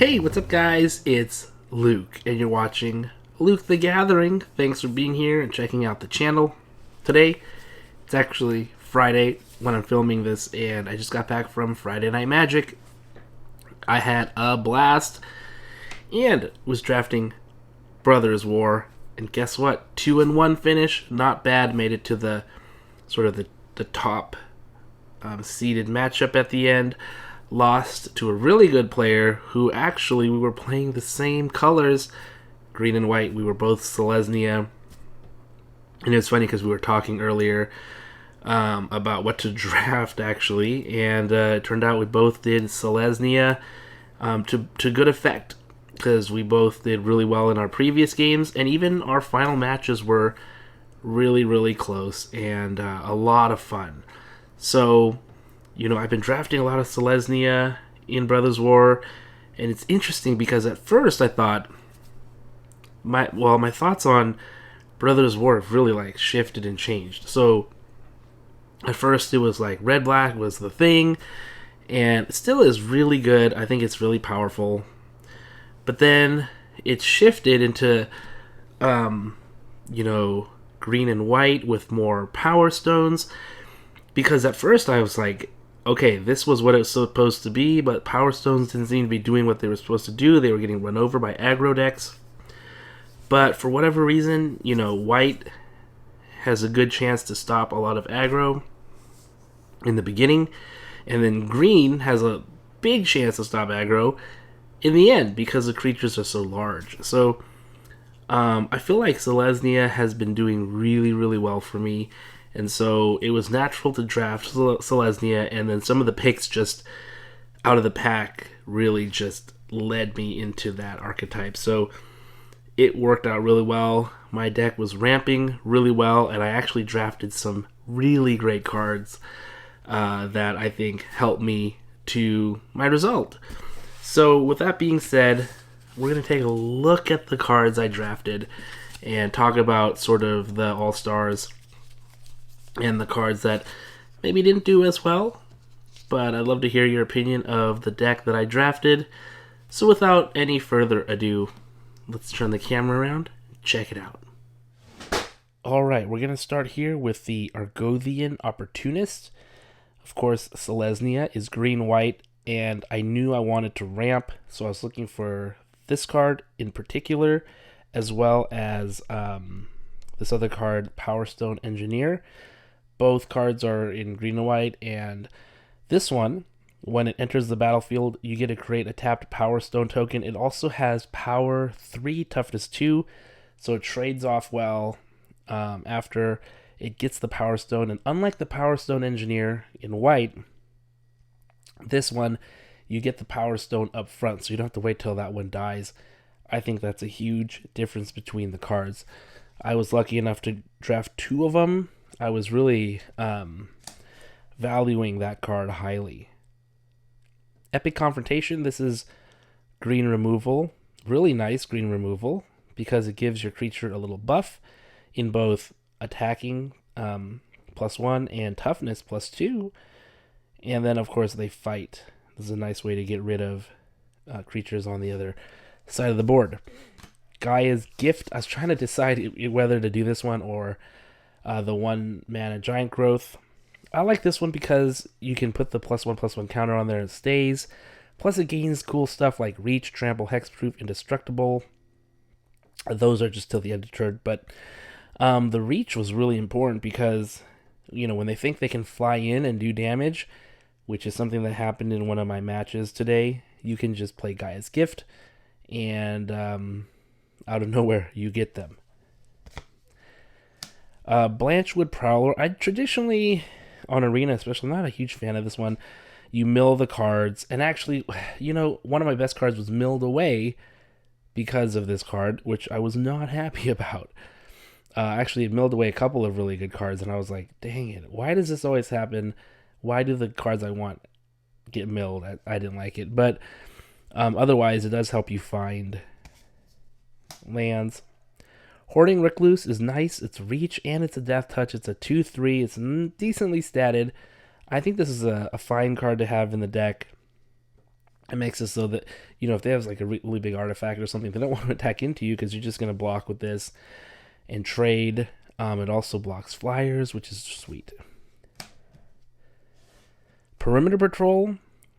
Hey, what's up, guys? It's Luke, and you're watching Luke the Gathering. Thanks for being here and checking out the channel. Today, it's actually Friday when I'm filming this, and I just got back from Friday Night Magic. I had a blast and was drafting Brothers War, and guess what? 2-1 finish, not bad. Made it to the sort of the top seeded matchup at the end. Lost to a really good player who actually we were playing the same colors, green and white. We were both Selesnya. And it was funny because we were talking earlier about what to draft, actually. And it turned out we both did Selesnya to good effect, because we both did really well in our previous games. And even our final matches were really, really close and a lot of fun. So, I've been drafting a lot of Selesnya in Brothers War, and it's interesting because at first I thought my thoughts on Brothers War have really shifted and changed. So at first it was like red black was the thing, and it still is really good. I think it's really powerful. But then it shifted into green and white with more power stones, because at first I was like, okay, this was what it was supposed to be, but Power Stones didn't seem to be doing what they were supposed to do. They were getting run over by aggro decks. But for whatever reason, white has a good chance to stop a lot of aggro in the beginning, and then green has a big chance to stop aggro in the end because the creatures are so large. So I feel like Selesnya has been doing really, really well for me. And so it was natural to draft Selesnya, and then some of the picks just out of the pack really just led me into that archetype. So it worked out really well. My deck was ramping really well, and I actually drafted some really great cards that I think helped me to my result. So with that being said, we're going to take a look at the cards I drafted and talk about sort of the All-Stars and the cards that maybe didn't do as well, but I'd love to hear your opinion of the deck that I drafted. So without any further ado, let's turn the camera around and check it out. Alright, we're going to start here with the Argothian Opportunist. Of course, Selesnya is green-white, and I knew I wanted to ramp, so I was looking for this card in particular, as well as this other card, Power Stone Engineer. Both cards are in green and white, and this one, when it enters the battlefield, you get to create a tapped Power Stone token. It also has Power 3, Toughness 2, so it trades off well after it gets the Power Stone. And unlike the Power Stone Engineer in white, this one, you get the Power Stone up front, so you don't have to wait till that one dies. I think that's a huge difference between the cards. I was lucky enough to draft two of them. I was really valuing that card highly. Epic Confrontation, this is green removal. Really nice green removal, because it gives your creature a little buff in both attacking +1 and toughness +2. And then, of course, they fight. This is a nice way to get rid of creatures on the other side of the board. Gaia's Gift, I was trying to decide whether to do this one or the 1-mana Giant Growth. I like this one because you can put the +1/+1 counter on there and it stays. Plus it gains cool stuff like Reach, Trample, Hexproof, Indestructible. Those are just till the end of turn. But the Reach was really important because, when they think they can fly in and do damage, which is something that happened in one of my matches today, you can just play Gaia's Gift, and out of nowhere you get them. Blanchwood Prowler. I traditionally, on Arena especially, I'm not a huge fan of this one. You mill the cards, and actually, one of my best cards was milled away because of this card, which I was not happy about. Actually, it milled away a couple of really good cards, and I was like, dang it, why does this always happen? Why do the cards I want get milled? I didn't like it, but otherwise, it does help you find lands. Hoarding Recluse is nice. It's Reach and it's a Death Touch. It's a 2/3. It's decently statted. I think this is a fine card to have in the deck. It makes it so that, if they have like a really big artifact or something, they don't want to attack into you because you're just going to block with this and trade. It also blocks flyers, which is sweet. Perimeter Patrol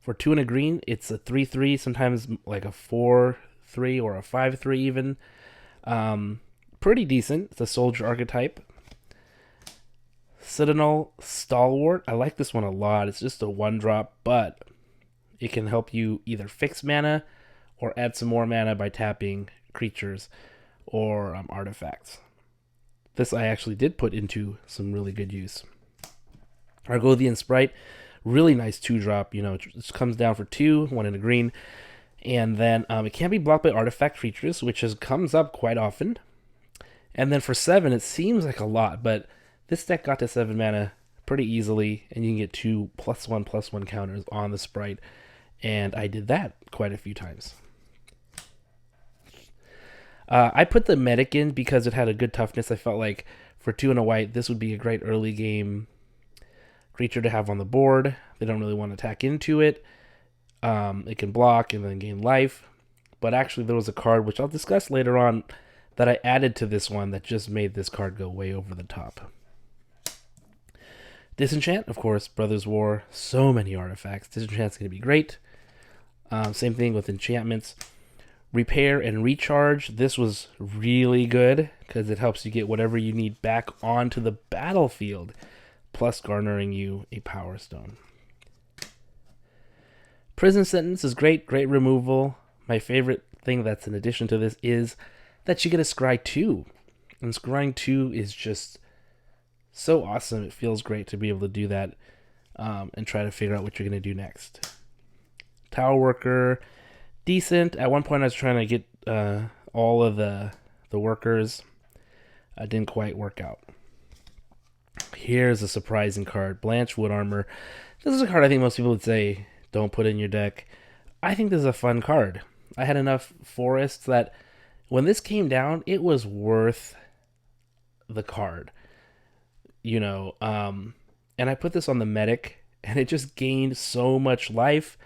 for 2 and a green. It's a 3/3, sometimes like a 4/3 or a 5/3 even. Pretty decent. It's a soldier archetype. Citadel Stalwart. I like this one a lot. It's just a 1-drop, but it can help you either fix mana or add some more mana by tapping creatures or artifacts. This I actually did put into some really good use. Argothian Sprite, really nice 2-drop. It just comes down for 2, 1 in a green. And then it can be blocked by artifact creatures, which comes up quite often. And then for 7, it seems like a lot, but this deck got to 7 mana pretty easily, and you can get 2 +1/+1 counters on the Sprite. And I did that quite a few times. I put the Medic in because it had a good toughness. I felt like for 2 and a white, this would be a great early game creature to have on the board. They don't really want to attack into it. It can block and then gain life. But actually, there was a card, which I'll discuss later on, that I added to this one that just made this card go way over the top. Disenchant, of course, Brothers War, so many artifacts. Disenchant's going to be great. Same thing with enchantments. Repair and Recharge. This was really good because it helps you get whatever you need back onto the battlefield, plus garnering you a Power Stone. Prison Sentence is great removal. My favorite thing that's in addition to this is that you get a Scry 2. And Scrying 2 is just so awesome. It feels great to be able to do that and try to figure out what you're going to do next. Tower Worker, decent. At one point I was trying to get all of the workers. It didn't quite work out. Here's a surprising card, Blanche Wood Armor. This is a card I think most people would say don't put in your deck. I think this is a fun card. I had enough forests that when this came down, it was worth the card. And I put this on the Medic, and it just gained so much life.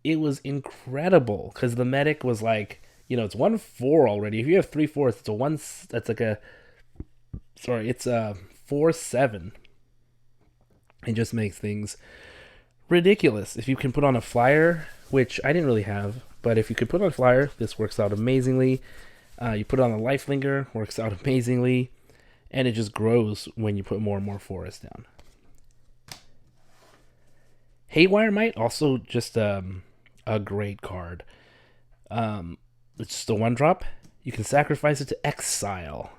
It was incredible, because the Medic was like, it's 1/4 already. If you have 3/4, it's a 1, that's like it's a 4/7. It just makes things ridiculous. If you can put on a flyer, which I didn't really have, but if you could put on a flyer, this works out amazingly. You put it on a Lifelinger, works out amazingly. And it just grows when you put more and more forest down. Haywire Might, also just a great card. It's just a 1-drop. You can sacrifice it to exile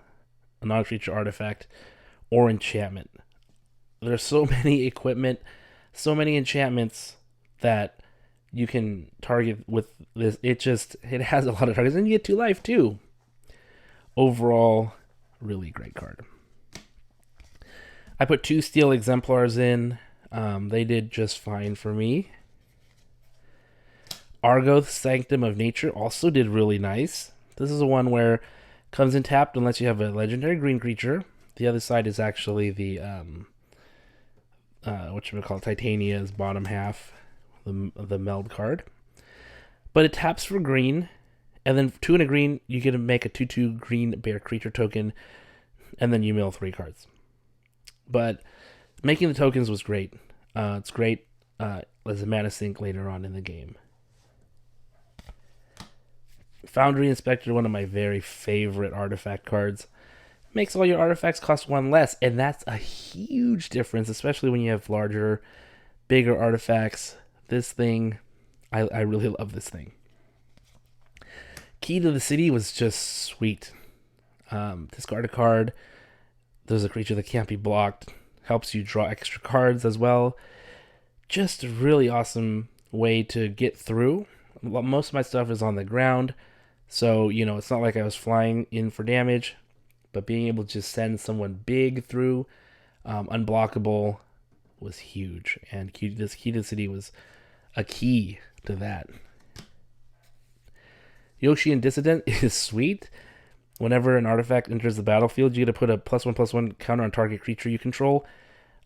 a non-creature artifact or enchantment. There's so many equipment, so many enchantments that you can target with this. It has a lot of targets, and you get 2 life too. Overall, really great card. I put 2 Steel Exemplars in. They did just fine for me. Argoth, Sanctum of Nature, also did really nice. This is a one where comes in tapped unless you have a legendary green creature. The other side is actually the Titania's bottom half, the meld card. But it taps for green, and then 2 and a green, you get to make a 2/2 green bear creature token, and then you mill 3 cards. But making the tokens was great. It's great as a mana sink later on in the game. Foundry Inspector, one of my very favorite artifact cards. Makes all your artifacts cost 1 less, and that's a huge difference, especially when you have larger, bigger artifacts. This thing, I really love this thing. Key to the City was just sweet. Discard a card. There's a creature that can't be blocked. Helps you draw extra cards as well. Just a really awesome way to get through. Most of my stuff is on the ground, so it's not like I was flying in for damage, but being able to just send someone big through, unblockable, was huge. And this Key to the City was a key to that. Yoshian Dissident is sweet. Whenever an artifact enters the battlefield, you get to put a +1/+1 counter on target creature you control.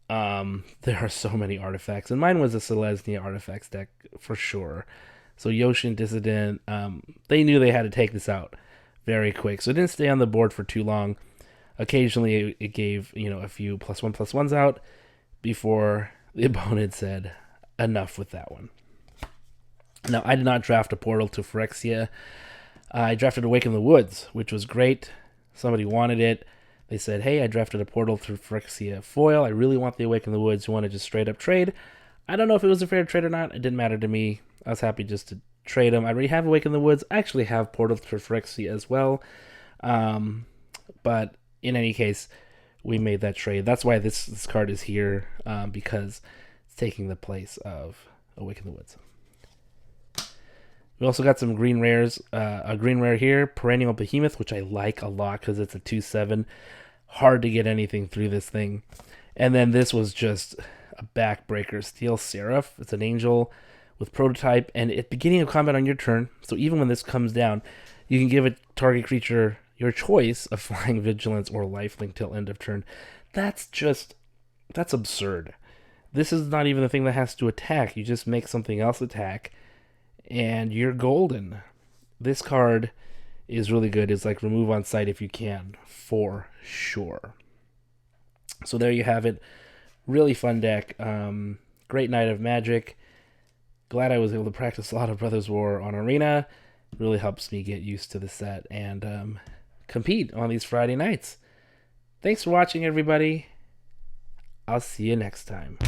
There are so many artifacts, and mine was a Selesnya artifacts deck for sure. So Yoshi and Dissident, they knew they had to take this out very quick. So it didn't stay on the board for too long. Occasionally it gave, a few +1/+1s out before the opponent said, enough with that one. Now, I did not draft a Portal to Phyrexia. I drafted Awaken the Woods, which was great. Somebody wanted it. They said, hey, I drafted a Portal to Phyrexia foil. I really want the Awaken the Woods. You want to just straight up trade? I don't know if it was a fair trade or not. It didn't matter to me. I was happy just to trade them. I already have Awaken the Woods. I actually have Portal to Phyrexia as well. But in any case, we made that trade. That's why this card is here, because it's taking the place of Awaken the Woods. We also got some green rares. A green rare here, Perennial Behemoth, which I like a lot because it's a 2/7. Hard to get anything through this thing. And then this was just a backbreaker. Steel Seraph. It's an angel with prototype. And at beginning of combat on your turn, so even when this comes down, you can give a target creature your choice of Flying Vigilance or Lifelink till end of turn. That's absurd. This is not even the thing that has to attack. You just make something else attack, and you're golden. This card is really good. It's like remove on sight if you can, for sure. So there you have it. Really fun deck. Great night of Magic. Glad I was able to practice a lot of Brothers War on Arena. Really helps me get used to the set and compete on these Friday nights. Thanks for watching, everybody. I'll see you next time.